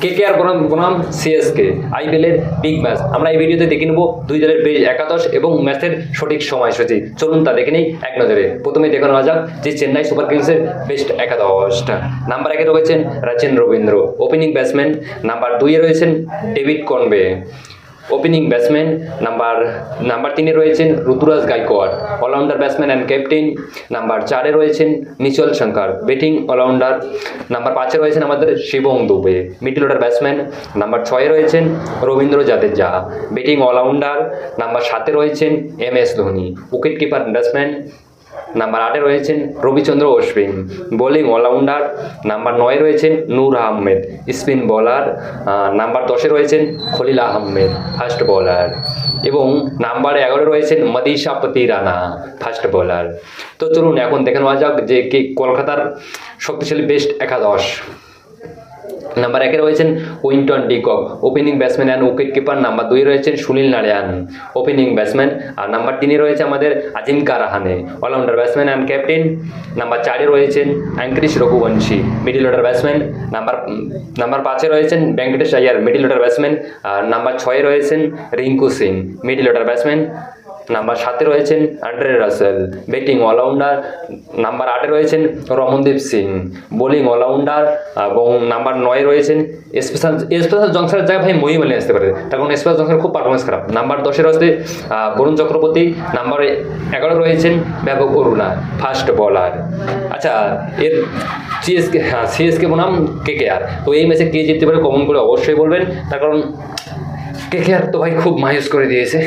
KKR বনাম CSK আইপিএলের big match আমরা এই ভিডিওতে দেখে নেব দুই দলের বেশ একাদশ এবং ম্যাচের সঠিক সময়সূচি। চলুন তা দেখে নেই এক নজরে। প্রথমে দেখানো যাক যে চেন্নাই সুপার কিংসের বেস্ট একাদশটা। নাম্বার 1-এ রয়েছেন Rachin Ravindra, opening batsman. Number 2-এ রয়েছেন David Conway, opening batsman. Number 3-এ রয়েছেন Ruturaj Gaikwad, allrounder batsman and captain. Number 4-এ রয়েছেন Mitchell Shankar, batting allrounder. Number 5-এ রয়েছেন আমাদের Shivam Dube, middle order batsman. Number 6-এ রয়েছেন Ravindra Jadeja, batting allrounder. Number 7-এ রয়েছেন MS Dhoni, wicket keeper batsman. Number 8-এ রয়েছেন Ravichandran Ashwin, bowling allrounder. Number 9-এ রয়েছেন নূর আহমেদ, স্পিন বোলার। নাম্বার 10-এ রয়েছেন খলিল আহমেদ, ফাস্ট বোলার। এবং নাম্বার 11-এ রয়েছেন মদিশাপতি রানা, ফাস্ট বোলার। তো চলুন এখন দেখে নেওয়া যাক যে কে কলকাতার শক্তিশালী বেস্ট একাদশ। নাম্বার 1-এ রয়েছেন Quinton de Kock, opening batsman and wicket keeper. Number 2-এ রয়েছেন সুনীল নারায়ণ, ওপেনিং ব্যাটসম্যান। আর নাম্বার 3-এ রয়েছে আমাদের Ajinkya Rahane, allrounder batsman and captain. Number 4-এ রয়েছেন Angkrish Raghuvanshi, middle order batsman. Number 5-এ রয়েছেন Venkatesh Iyer, middle order batsman. আর নাম্বার 6-এ রয়েছেন Rinku Singh, middle order batsman. Number 7-এ রয়েছেন Andre Russell, batting allrounder. Number 8-এ রয়েছেন রমনদীপ সিং, বোলিং অলরাউন্ডার। এবং নাম্বার 9-এ রয়েছেন স্পেশাল জংশনের জায়গায় ভাই মহিম আলী আসতে পারে, তার কারণ স্পেশাল জংশনের খুব পারফরমেন্স খারাপ। নাম্বার 10-এ রয়েছে বরুণ চক্রবর্তী। নাম্বার 11-এ রয়েছেন ব্যাপক অরুণা, ফাস্ট বোলার। আচ্ছা, এর সিএসকে বনাম কেকেআর। তো এই ম্যাচে কে জিততে পারে কমেন্ট করে অবশ্যই বলবেন, তার কারণ কেকেআর তো ভাই খুব মায়ুস করে দিয়েছে।